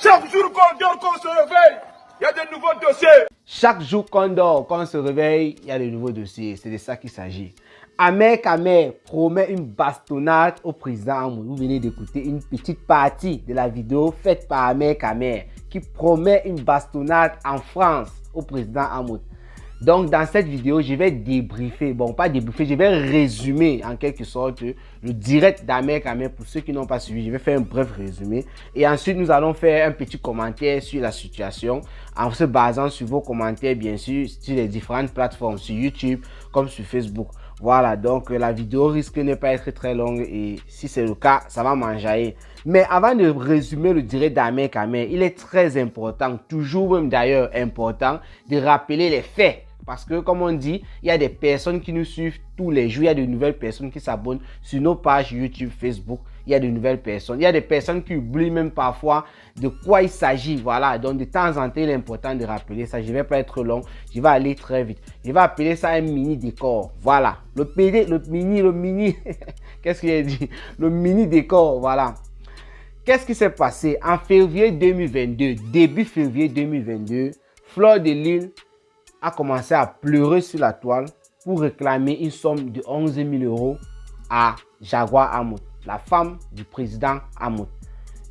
Chaque jour qu'on dort, qu'on se réveille, il y a de nouveaux dossiers. Chaque jour qu'on dort, qu'on se réveille, il y a de nouveaux dossiers. C'est de ça qu'il s'agit. Ahmed Ahmed promet une bastonnade au président Hamoud. Vous venez d'écouter une petite partie de la vidéo faite par Ahmed Ahmed qui promet une bastonnade en France au président Hamoud. Donc, dans cette vidéo, je vais débriefer, bon, pas débriefer, je vais résumer en quelque sorte le direct d'Ahmed Ahmed pour ceux qui n'ont pas suivi. Je vais faire un bref résumé et ensuite nous allons faire un petit commentaire sur la situation en se basant sur vos commentaires, bien sûr, sur les différentes plateformes, sur YouTube comme sur Facebook. Voilà, donc la vidéo risque de ne pas être très longue et si c'est le cas, ça va m'enjailler. Mais avant de résumer le direct d'Ahmed Ahmed, il est très important, toujours même d'ailleurs important, de rappeler les faits. Parce que comme on dit, il y a des personnes qui nous suivent tous les jours, il y a de nouvelles personnes qui s'abonnent sur nos pages YouTube, Facebook, il y a de nouvelles personnes. Il y a des personnes qui oublient même parfois de quoi il s'agit. Voilà, donc de temps en temps, il est important de rappeler ça. Je ne vais pas être long, je vais aller très vite. Je vais appeler ça un mini décor. Voilà, le mini, qu'est-ce qu'il a dit? Le mini décor, voilà. Qu'est-ce qui s'est passé? En février 2022, début février 2022, Fleur de Lys a commencé à pleurer sur la toile pour réclamer une somme de 11 000 € à Jaguar Hamoud, la femme du président Hamoud.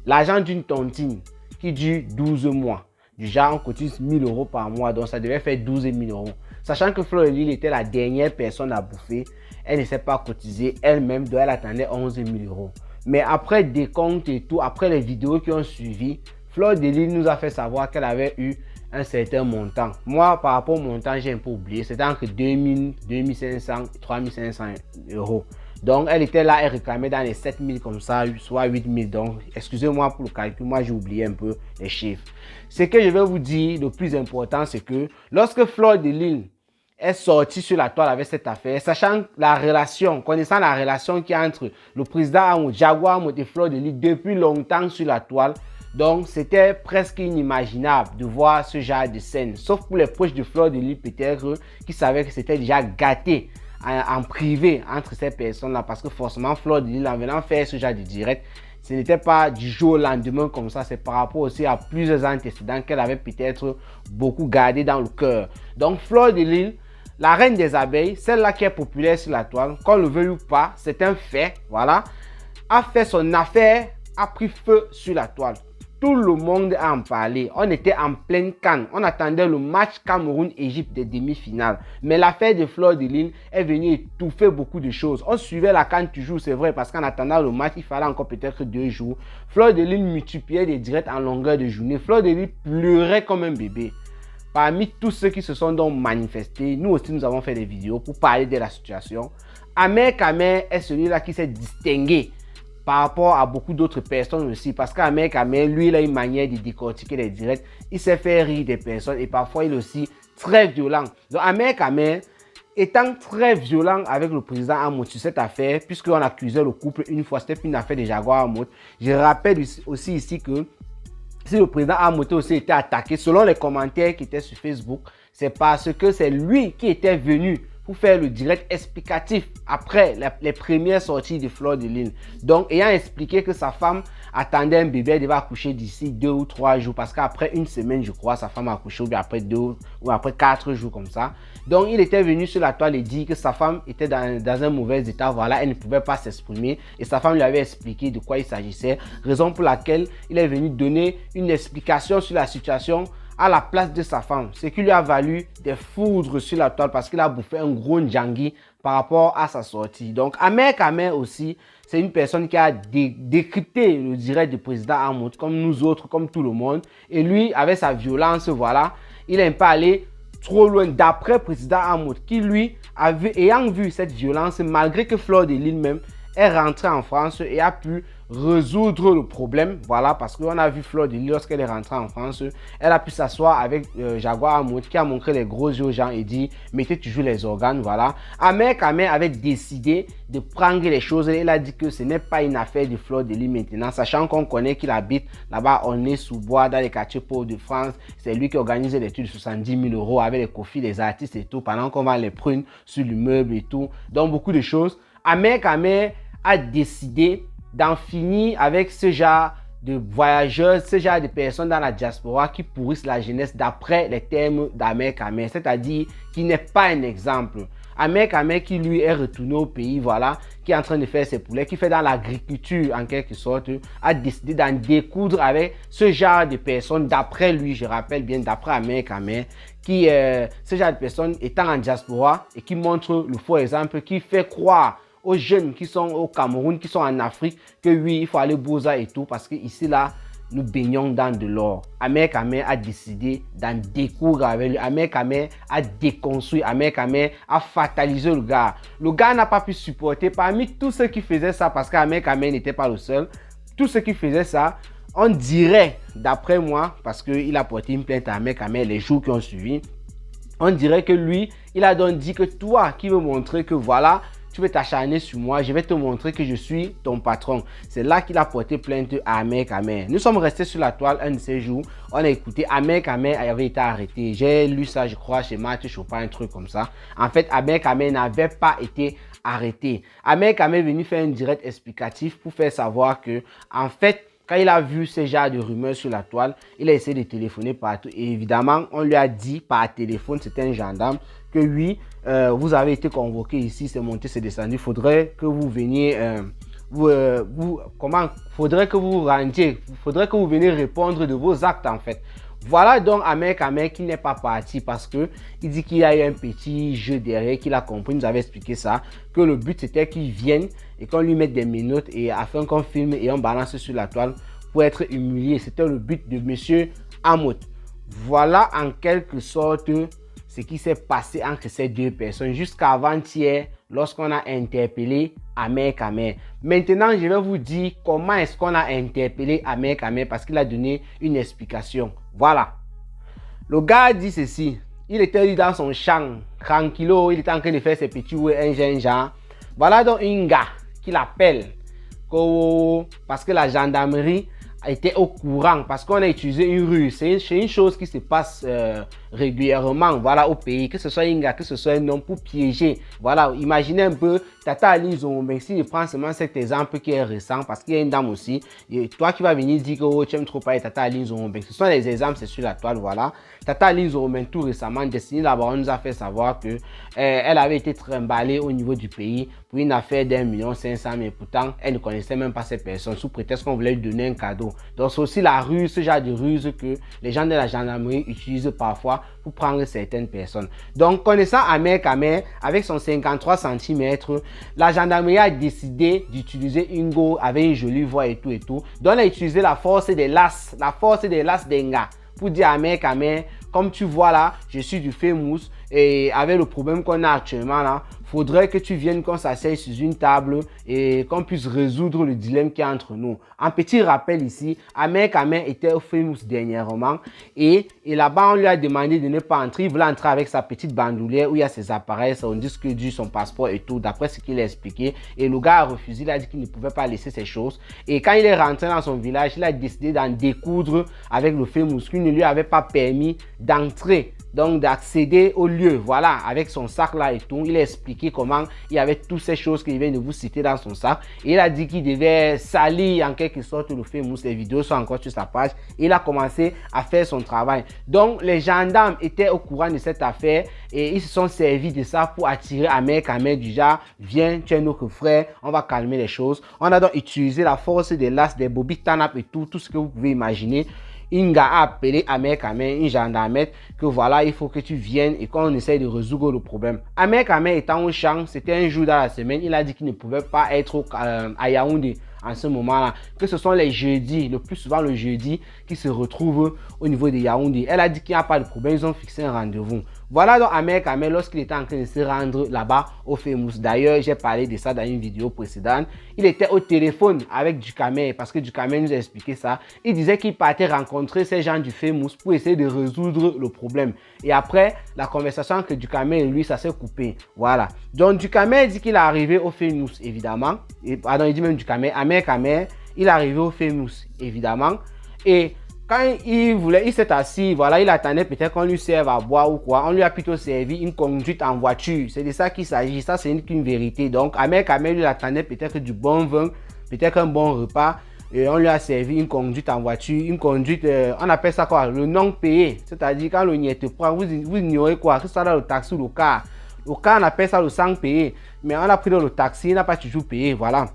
L'argent d'une tontine qui dure 12 mois. Du genre, on cotise 1 000 € par mois, donc ça devait faire 12 000 €. Sachant que Fleur de Lys était la dernière personne à bouffer, elle ne s'est pas cotisée elle-même, donc elle attendait 11 000 €. Mais après des comptes et tout, après les vidéos qui ont suivi, Fleur de Lys nous a fait savoir qu'elle avait eu un certain montant. Moi, par rapport au montant, j'ai un peu oublié. C'était entre 2000, 2500 et 3500 €. Donc, elle était là, elle réclamait dans les 7000 comme ça, soit 8000. Donc, excusez-moi pour le calcul, moi j'ai oublié un peu les chiffres. Ce que je vais vous dire, le plus important, c'est que lorsque Fleur de Lys est sortie sur la toile avec cette affaire, sachant la relation, connaissant la relation qu'il y a entre le président Hamoud, Jaguar Hamoud et Fleur de Lys depuis longtemps sur la toile, donc c'était presque inimaginable de voir ce genre de scène, sauf pour les proches de Fleur de Lys peut-être qui savaient que c'était déjà gâté en privé entre ces personnes-là, parce que forcément Fleur de Lys en venant faire ce genre de direct, ce n'était pas du jour au lendemain comme ça, c'est par rapport aussi à plusieurs antécédents qu'elle avait peut-être beaucoup gardé dans le cœur. Donc Fleur de Lys, la reine des abeilles, celle-là qui est populaire sur la toile, qu'on le veuille ou pas, c'est un fait, voilà, a fait son affaire, a pris feu sur la toile. Tout le monde a en parlé. On était en pleine CAN. On attendait le match Cameroun-Égypte des demi-finales. Mais l'affaire de Fleur de Lys est venue étouffer beaucoup de choses. On suivait la CAN toujours, c'est vrai, parce qu'en attendant le match, il fallait encore peut-être 2 jours. Fleur de Lys multipliait des directs en longueur de journée. Fleur de Lys pleurait comme un bébé. Parmi tous ceux qui se sont donc manifestés, nous aussi nous avons fait des vidéos pour parler de la situation. Ahmed Ahmed est celui-là qui s'est distingué par rapport à beaucoup d'autres personnes aussi, parce qu'Ahmed Ahmed, lui, il a une manière de décortiquer les directs, il sait faire rire des personnes et parfois il est aussi très violent. Donc Ahmed Ahmed, étant très violent avec le président Hamoud sur cette affaire, puisqu'on accusait le couple une fois, c'était une affaire de Jaguar Hamoud, je rappelle aussi ici que si le président Hamoud aussi été attaqué, selon les commentaires qui étaient sur Facebook, c'est parce que c'est lui qui était venu pour faire le direct explicatif après les premières sorties de Fleur de Lys. Donc, ayant expliqué que sa femme attendait un bébé, elle devait accoucher d'ici 2 ou 3 jours, parce qu'après une semaine, je crois, sa femme a accouché, ou bien après 2 ou après 4 jours comme ça. Donc, il était venu sur la toile et dit que sa femme était dans un mauvais état, voilà, elle ne pouvait pas s'exprimer, et sa femme lui avait expliqué de quoi il s'agissait, raison pour laquelle il est venu donner une explication sur la situation à la place de sa femme, ce qui lui a valu des foudres sur la toile parce qu'il a bouffé un gros njangui par rapport à sa sortie. Donc Ahmed Ahmed aussi, c'est une personne qui a décrypté le direct du président Hamoud comme nous autres, comme tout le monde. Et lui, avec sa violence, voilà, il est pas allé trop loin d'après le président Hamoud qui lui, ayant vu cette violence, malgré que Fleur de Lys même est rentrée en France et a pu résoudre le problème, voilà, parce qu'on a vu Fleur de Lys lorsqu'elle est rentrée en France, elle a pu s'asseoir avec Jaguar Hamoud qui a montré les gros yeux aux gens et dit mettez toujours les organes, voilà. Ahmed Ahmed avait décidé de prendre les choses et il a dit que ce n'est pas une affaire de Fleur de Lys maintenant, sachant qu'on connaît qu'il habite là-bas, on est sous bois dans les quartiers pauvres de France, c'est lui qui organise les études de 70 000 € avec les confis des artistes et tout, pendant qu'on vend les prunes sur l'immeuble et tout, donc beaucoup de choses. Ahmed Ahmed a décidé d'en finir avec ce genre de voyageurs, ce genre de personnes dans la diaspora qui pourrissent la jeunesse d'après les termes d'Ahmed Kamel, c'est-à-dire qui n'est pas un exemple. Ahmed Kamel qui lui est retourné au pays, voilà, qui est en train de faire ses poulets, qui fait dans l'agriculture en quelque sorte, a décidé d'en découdre avec ce genre de personnes, d'après lui, je rappelle bien, d'après Ahmed Kamel, qui, ce genre de personnes étant en diaspora et qui montre le faux exemple, qui fait croire aux jeunes qui sont au Cameroun, qui sont en Afrique, que oui, il faut aller Boza et tout, parce que ici, là, nous baignons dans de l'or. Ahmed Kamel a décidé d'en découdre avec lui. Ahmed Kamel a déconstruit. Ahmed Kamel a fatalisé le gars. Le gars n'a pas pu supporter. Parmi tous ceux qui faisaient ça, parce qu'Ahmed Kamel n'était pas le seul, tous ceux qui faisaient ça, on dirait, d'après moi, parce qu'il a porté une plainte à Ahmed Kamel les jours qui ont suivi, on dirait que lui, il a donc dit que toi qui veux montrer que voilà, tu veux t'acharner sur moi, je vais te montrer que je suis ton patron. C'est là qu'il a porté plainte à Ahmed Kamel. Nous sommes restés sur la toile un de ces jours. On a écouté, Ahmed Kamel avait été arrêté. J'ai lu ça, je crois, chez Mathieu Chopin, un truc comme ça. En fait, Ahmed Kamel n'avait pas été arrêté. Ahmed Kamel est venu faire un direct explicatif pour faire savoir que, en fait, quand il a vu ce genre de rumeurs sur la toile, il a essayé de téléphoner partout. Et évidemment, on lui a dit par téléphone, c'était un gendarme, que oui, vous avez été convoqué ici, c'est monté, c'est descendu. Il faudrait que vous veniez, faudrait que vous rendiez, faudrait que vous veniez répondre de vos actes en fait. Voilà donc Ahmed Kamel qui n'est pas parti parce que il dit qu'il y a eu un petit jeu derrière, qu'il a compris, il nous avait expliqué ça, que le but c'était qu'il vienne et qu'on lui mette des minutes et afin qu'on filme et on balance sur la toile pour être humilié. C'était le but de monsieur Amout. Voilà en quelque sorte ce qui s'est passé entre ces deux personnes jusqu'avant-hier lorsqu'on a interpellé Ahmed Kamel. Maintenant, je vais vous dire comment est-ce qu'on a interpellé Ahmed Kamel parce qu'il a donné une explication. Voilà. Le gars a dit ceci. Il était dans son champ, tranquillo, il était en train de faire ses petits un genre. Voilà donc un gars qui l'appelle parce que la gendarmerie était au courant parce qu'on a utilisé une ruse. C'est une chose qui se passe régulièrement, voilà, au pays, que ce soit un gars, que ce soit un homme, pour piéger. Voilà, imaginez un peu Tata Aline Zombe, si je prends seulement cet exemple qui est récent, parce qu'il y a une dame aussi, et toi qui vas venir dire que oh, tu aimes trop parler Tata Aline Zombe, ce sont les exemples, c'est sur la toile, voilà. Tata Aline Zombe, tout récemment, Destiny Labaron nous a fait savoir que elle avait été trimballée au niveau du pays pour une affaire d'1,5 million, mais pourtant, elle ne connaissait même pas ces personnes, sous prétexte qu'on voulait lui donner un cadeau. Donc c'est aussi la ruse, ce genre de ruse que les gens de la gendarmerie utilisent parfois pour prendre certaines personnes. Donc connaissant Ahmed Kamel, avec son 53 cm, la gendarmerie a décidé d'utiliser une go avec une jolie voix et tout. Donc elle a utilisé la force des las d'un gars pour dire à Ahmed Kamel, comme tu vois là, je suis du Famous et avec le problème qu'on a actuellement là, faudrait que tu viennes qu'on s'asseye sur une table et qu'on puisse résoudre le dilemme qui est entre nous. Un petit rappel ici, Ahmed Kamel était au Famous dernièrement et là-bas on lui a demandé de ne pas entrer. Il voulait entrer avec sa petite bandoulière où il y a ses appareils, son disque dur, son passeport et tout, d'après ce qu'il a expliqué. Et le gars a refusé, il a dit qu'il ne pouvait pas laisser ces choses. Et quand il est rentré dans son village, il a décidé d'en découdre avec le Famous qui ne lui avait pas permis d'entrer, donc d'accéder au lieu, voilà, avec son sac là et tout. Il a expliqué comment il y avait toutes ces choses qu'il vient de vous citer dans son sac. Et il a dit qu'il devait salir en quelque sorte le Famous. Les vidéos sont encore sur sa page. Et il a commencé à faire son travail. Donc les gendarmes étaient au courant de cette affaire et ils se sont servis de ça pour attirer Ahmed Kamel du genre, viens, tu es notre frère, on va calmer les choses. On a donc utilisé la force des las, des bobby tanap et tout ce que vous pouvez imaginer. Inga a appelé Ahmed Kamel, une gendarme, que voilà, il faut que tu viennes et qu'on essaye de résoudre le problème. Ahmed Kamel étant au champ, c'était un jour dans la semaine, il a dit qu'il ne pouvait pas être à Yaoundé en ce moment-là, que ce sont les jeudis, le plus souvent le jeudi, qui se retrouvent au niveau de Yaoundé. Elle a dit qu'il n'y a pas de problème, ils ont fixé un rendez-vous. Voilà donc Ahmed Kamel lorsqu'il était en train de se rendre là-bas au Famous. D'ailleurs, j'ai parlé de ça dans une vidéo précédente. Il était au téléphone avec Dukamel parce que Dukamel nous a expliqué ça. Il disait qu'il partait rencontrer ces gens du Famous pour essayer de résoudre le problème. Et après, la conversation entre Dukamel et lui, ça s'est coupé. Voilà. Donc Dukamel dit qu'il est arrivé au Famous, évidemment. Pardon, il dit même Dukamel. Ahmed Kamel, il est arrivé au Famous, évidemment. Et quand il s'est assis, voilà, il attendait peut-être qu'on lui serve à boire ou quoi. On lui a plutôt servi une conduite en voiture. C'est de ça qu'il s'agit. Ça, c'est une vérité. Donc, Ahmed Kamel lui attendait peut-être du bon vin, peut-être un bon repas. et on lui a servi une conduite en voiture, une conduite, on appelle ça quoi, le non payé. C'est-à-dire quand le niais te prend, vous ignorez quoi, que ce soit dans le taxi ou le car. Le car, on appelle ça le sans payer, mais on a pris dans le taxi, il n'a pas toujours payé, voilà.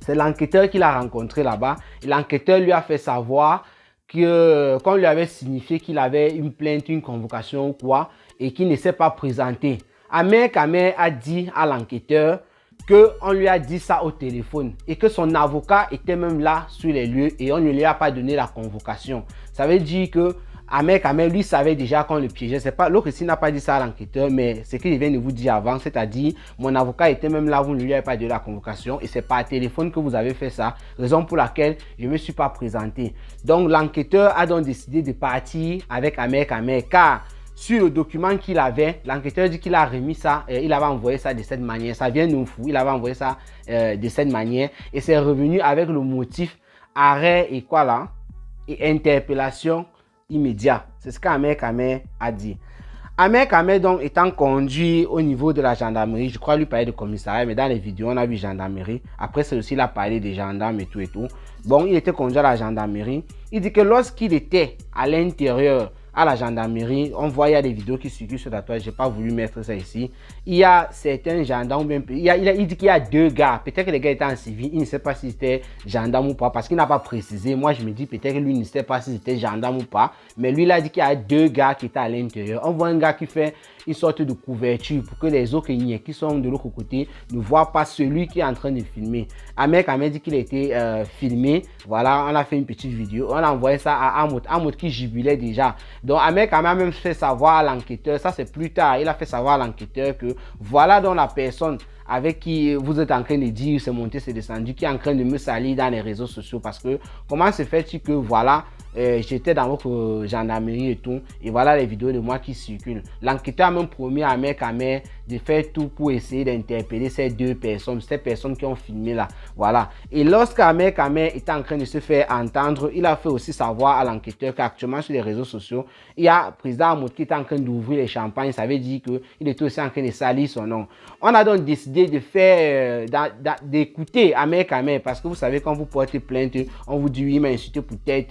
C'est l'enquêteur qui l'a rencontré là-bas. Et l'enquêteur lui a fait savoir qu'on lui avait signifié qu'il avait une plainte, une convocation ou quoi, et qu'il ne s'est pas présenté. Ahmed Kamer a dit à l'enquêteur qu'on lui a dit ça au téléphone et que son avocat était même là sur les lieux et on ne lui a pas donné la convocation. Ça veut dire que Ahmed Kamer, lui, savait déjà qu'on le piégeait. C'est pas l'autre ici n'a pas dit ça à l'enquêteur, mais ce qu'il vient de vous dire avant, c'est-à-dire mon avocat était même là, vous ne lui avez pas donné la convocation et c'est par téléphone que vous avez fait ça, raison pour laquelle je ne me suis pas présenté. Donc l'enquêteur a donc décidé de partir avec Ahmed Kamer car sur le document qu'il avait, l'enquêteur dit qu'il a remis ça, il avait envoyé ça de cette manière. Ça vient nous fou, il avait envoyé ça de cette manière et c'est revenu avec le motif arrêt et quoi là, et interpellation immédiat. C'est ce qu'Ahmed Kamer a dit. Ahmed Kamer donc étant conduit au niveau de la gendarmerie, je crois lui parler de commissariat, mais dans les vidéos on a vu gendarmerie. Après c'est aussi il a parlé des gendarmes et tout et tout. Bon, il était conduit à la gendarmerie. Il dit que lorsqu'il était à l'intérieur à la gendarmerie, on voit il y a des vidéos qui circulent sur la toile, j'ai pas voulu mettre ça ici. Il y a certains gendarmes, il dit qu'il y a deux gars, peut-être que les gars étaient en civil, il ne sait pas si c'était gendarme ou pas, parce qu'il n'a pas précisé. Moi je me dis peut-être que lui ne sait pas si c'était gendarme ou pas, mais lui il a dit qu'il y a deux gars qui étaient à l'intérieur. On voit un gars qui fait une sorte de couverture pour que les autres qui sont de l'autre côté ne voient pas celui qui est en train de filmer. Ahmed Kamer dit qu'il a été filmé, voilà, on a fait une petite vidéo, on a envoyé ça à Ahmed qui jubilait déjà. Donc Ahmed Kamer a même fait savoir à l'enquêteur, ça c'est plus tard, il a fait savoir à l'enquêteur que voilà donc la personne avec qui vous êtes en train de dire c'est monté, c'est descendu, qui est en train de me salir dans les réseaux sociaux parce que comment se fait-il que voilà, j'étais dans votre gendarmerie et tout, et voilà les vidéos de moi qui circulent. L'enquêteur a même promis à Ahmed Kamer de faire tout pour essayer d'interpeller ces deux personnes, ces personnes qui ont filmé là, voilà. Et lorsque Ahmed Kamer était en train de se faire entendre, il a fait aussi savoir à l'enquêteur qu'actuellement sur les réseaux sociaux, il y a le président Ahmed qui est en train d'ouvrir les champagnes, ça veut dire qu'il était aussi en train de salir son nom. On a donc décidé de faire, d'écouter Ahmed Kamer parce que vous savez quand vous portez plainte, on vous dit oui, il m'a insulté pour tel.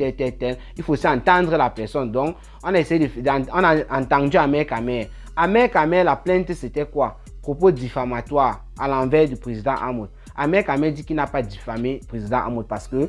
Il faut aussi entendre la personne. Donc, on a essayé on a entendu Ahmed Kamer. Ahmed Kamer, la plainte, c'était quoi? Propos diffamatoires à l'envers du président Ahmed. Ahmed Kamer dit qu'il n'a pas diffamé le président Ahmed parce que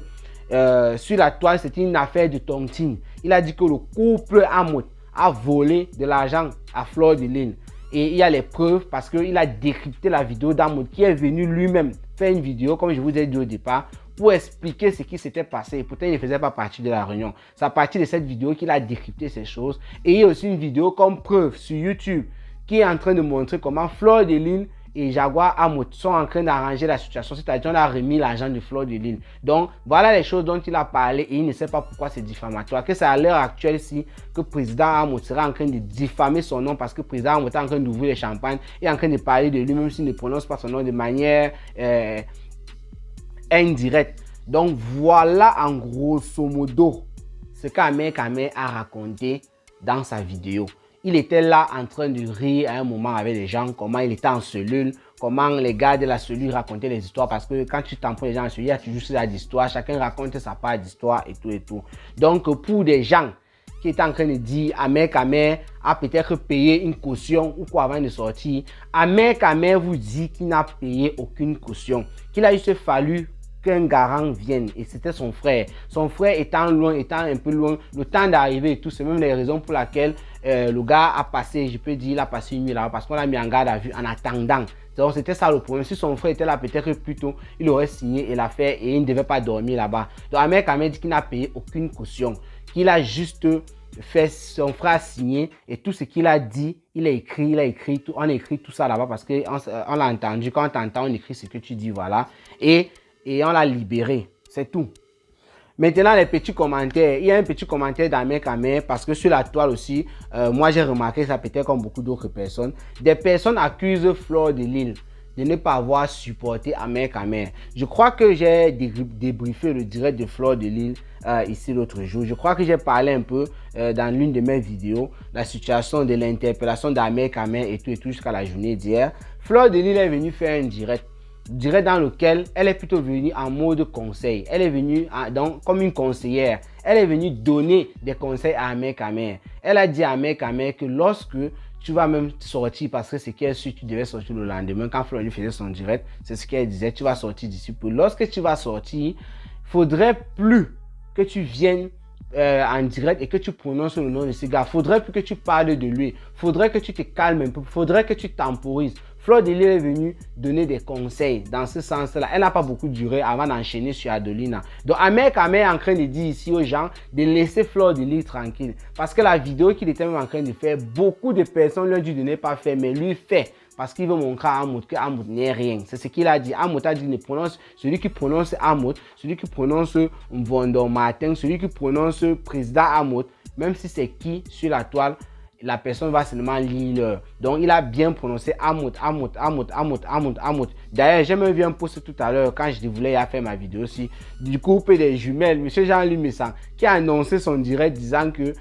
sur la toile, c'était une affaire de tontine. Il a dit que le couple Ahmed a volé de l'argent à Fleur de Lys. Et il y a les preuves parce qu'il a décrypté la vidéo d'Ahmed qui est venu lui-même faire une vidéo, comme je vous ai dit au départ, pour expliquer ce qui s'était passé. Pourtant, il ne faisait pas partie de la réunion. C'est à partir de cette vidéo qu'il a décrypté ces choses. Et il y a aussi une vidéo comme preuve sur YouTube qui est en train de montrer comment Fleur de Lys et Jaguar Ahmed sont en train d'arranger la situation. C'est-à-dire qu'on a remis l'argent de Fleur de Lys. Donc, voilà les choses dont il a parlé et il ne sait pas pourquoi c'est diffamatoire. Que c'est à l'heure actuelle si que le président Ahmed sera en train de diffamer son nom parce que le président Ahmed est en train d'ouvrir les champagnes et en train de parler de lui, même s'il ne prononce pas son nom de manière indirecte. Donc, voilà en grosso modo ce qu'Ahmed Kamer a raconté dans sa vidéo. Il était là en train de rire à un moment avec les gens, comment il était en cellule, comment les gars de la cellule racontaient les histoires, parce que quand tu t'en prends les gens en cellule, il y a toujours ça d'histoire, chacun raconte sa part d'histoire et tout et tout. Donc pour des gens qui étaient en train de dire Ahmed Kamer a peut-être payé une caution ou quoi avant de sortir, Ahmed Kamer vous dit qu'il n'a payé aucune caution, qu'il a juste fallu qu'un garant vienne et c'était son frère. Son frère étant loin, étant un peu loin, le temps d'arriver et tout, c'est même les raisons pour lesquelles le gars a passé, je peux dire, il a passé une nuit là parce qu'on l'a mis en garde à vue en attendant. Donc c'était ça le problème. Si son frère était là, peut-être plus tôt, il aurait signé et l'affaire et il ne devait pas dormir là-bas. Donc Ahmed Kamer dit qu'il n'a payé aucune caution, qu'il a juste fait son frère signer et tout ce qu'il a dit, il a écrit tout, on a écrit tout ça là-bas parce qu'on l'a entendu. Quand on t'entend, on écrit ce que tu dis, voilà. Et on l'a libéré, c'est tout. Maintenant, les petits commentaires. Il y a un petit commentaire d'Ahmed Kamer parce que sur la toile aussi, moi j'ai remarqué ça peut-être comme beaucoup d'autres personnes. Des personnes accusent Fleur de Lys de ne pas avoir supporté Ahmed Kamer. Je crois que j'ai débriefé le direct de Fleur de Lys ici l'autre jour. Je crois que j'ai parlé un peu dans l'une de mes vidéos, la situation de l'interpellation d'Ahmed Kamer et tout jusqu'à la journée d'hier. Fleur de Lys est venue faire un direct. je dirais dans lequel elle est plutôt venue en mode conseil. Elle est venue donc, comme une conseillère. Elle est venue donner des conseils à Ahmed Kamer. Elle a dit à Ahmed Kamer que lorsque tu vas même sortir, parce que c'est qu'elle suit, tu devais sortir le lendemain, quand Fleur lui faisait son direct, c'est ce qu'elle disait, tu vas sortir d'ici peu. Lorsque tu vas sortir, il faudrait plus que tu viennes en direct et que tu prononces le nom de ce gars. Faudrait plus que tu parles de lui. Faudrait que tu te calmes un peu. Faudrait que tu temporises. Fleur de Lys est venue donner des conseils dans ce sens-là. Elle n'a pas beaucoup duré avant d'enchaîner sur Adelina. Donc, Ahmed Kamer est en train de dire ici aux gens de laisser Fleur de Lys tranquille. Parce que la vidéo qu'il était même en train de faire, beaucoup de personnes lui ont dit de ne pas faire, mais lui fait. Parce qu'il veut montrer à Amout que Amout n'est rien. C'est ce qu'il a dit. Amout a dit ne prononce, celui qui prononce Amout, celui qui prononce Mvondo Martin, celui qui prononce président Amout, même si c'est qui sur la toile, la personne va seulement lire. Donc il a bien prononcé Amout, Amout, Amout, Amout, Amout, Amout. D'ailleurs, j'ai même vu un post tout à l'heure quand je voulais faire ma vidéo aussi du couple des jumelles, M. Jean-Louis Messan, qui a annoncé son direct disant que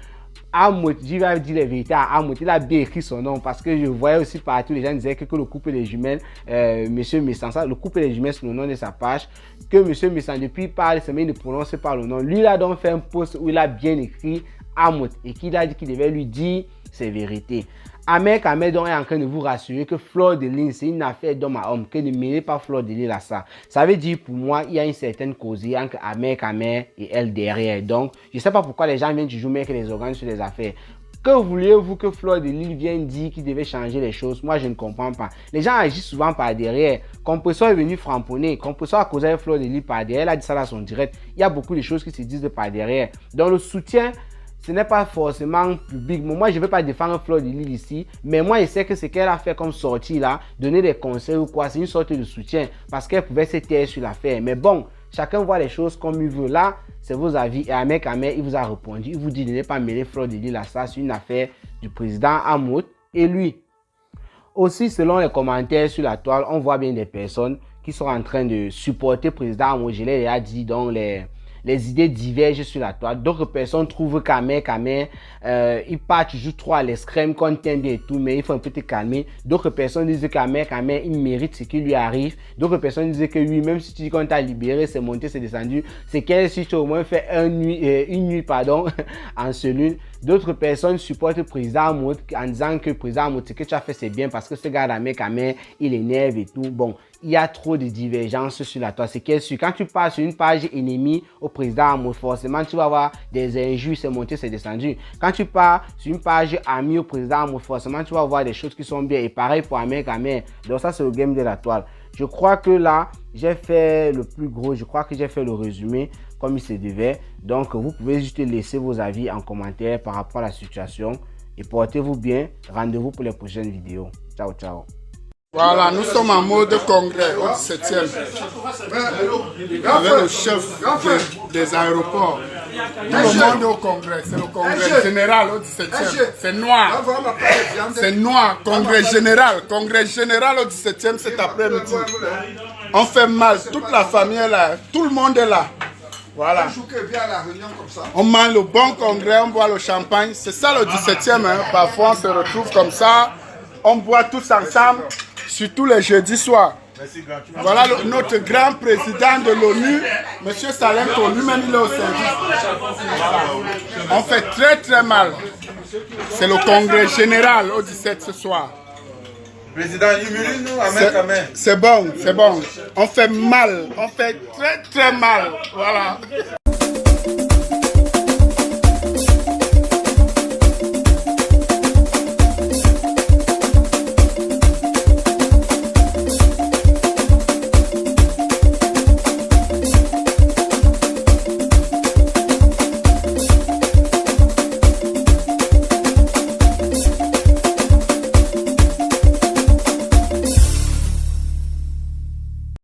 Amout, je vais dire la vérité à Amout, il a bien écrit son nom parce que je voyais aussi partout, les gens disaient que le couple des jumelles, Monsieur Messan, ça, le couple des jumelles c'est le nom de sa page, que Monsieur Messan depuis par les semaines ne prononce pas le nom. Lui, il a donc fait un post où il a bien écrit Amout et qu'il a dit qu'il devait lui dire ses vérités. Ahmed Kamer donc est en train de vous rassurer que Fleur de Lys, c'est une affaire d'homme à homme, que ne mêlez pas Fleur de Lys à ça. Ça veut dire pour moi, il y a une certaine causée entre Ahmed Kamer et elle derrière. Donc, je ne sais pas pourquoi les gens viennent toujours mettre les organes sur les affaires. Que vouliez-vous que Fleur de Lys vienne dire qu'il devait changer les choses? Moi, je ne comprends pas. Les gens agissent souvent par derrière. Compressor est venu framponner. Compressor a causé avec Fleur de Lys par derrière. Elle a dit ça dans son direct. Il y a beaucoup de choses qui se disent par derrière. Donc, le soutien, ce n'est pas forcément public. Moi, je ne vais pas défendre Fleur de Lys ici, mais moi, je sais que ce qu'elle a fait comme sortie là, donner des conseils ou quoi, c'est une sorte de soutien parce qu'elle pouvait se taire sur l'affaire. Mais bon, chacun voit les choses comme il veut. Là, c'est vos avis. Et Ahmed Kamer, il vous a répondu. Il vous dit de ne pas mêler Fleur de Lys à ça. C'est une affaire du président Amout et lui. Aussi, selon les commentaires sur la toile, on voit bien des personnes qui sont en train de supporter le président Amout. Je l'ai déjà dit, donc les idées divergent sur la toile. D'autres personnes trouvent qu'Ahmed Kamer, il part toujours trop à l'extrême, qu'on t'aime bien et tout, mais il faut un peu te calmer. D'autres personnes disent qu'Ahmed Kamer, il mérite ce qui lui arrive. D'autres personnes disent que oui, même si tu dis qu'on t'a libéré, c'est monté, c'est descendu, c'est qu'elle si tu as au moins fait une nuit en cellule. D'autres personnes supportent le président Amout en disant que le président Amout, ce que tu as fait, c'est bien parce que ce gars d'Ahmed Kamer, il énerve et tout. Bon, il y a trop de divergences sur la toile. C'est qu'elle suit. Quand tu pars sur une page ennemie au président Amout, forcément, tu vas avoir des injures, c'est monté, c'est descendu. Quand tu pars sur une page amie au président Amout, forcément, tu vas voir des choses qui sont bien. Et pareil pour Ahmed Kamer. Donc ça, c'est le game de la toile. Je crois que là, j'ai fait le plus gros. Je crois que j'ai fait le résumé comme il se devait. Donc, vous pouvez juste laisser vos avis en commentaire par rapport à la situation. Et portez-vous bien. Rendez-vous pour les prochaines vidéos. Ciao, ciao. Voilà, nous sommes en mode congrès au 17e avec le chef des aéroports. Tout le monde est au congrès, c'est le congrès général au 17e. C'est noir. C'est noir, congrès général au 17e cet après-midi. On fait mal, toute la famille est là, tout le monde est là. Voilà. On mange le bon congrès, on boit le champagne. C'est ça le 17e. Hein. Parfois on se retrouve comme ça, on boit tous ensemble. Surtout les jeudis soirs. Voilà notre grand président de l'ONU, M. Salem Tho, lui-même il est au service. Voilà. On fait très très mal. C'est le congrès général au 17 ce soir. Président, humilie-nous, Ahmed Kamer. C'est bon, c'est bon. On fait mal, on fait très très mal. Voilà.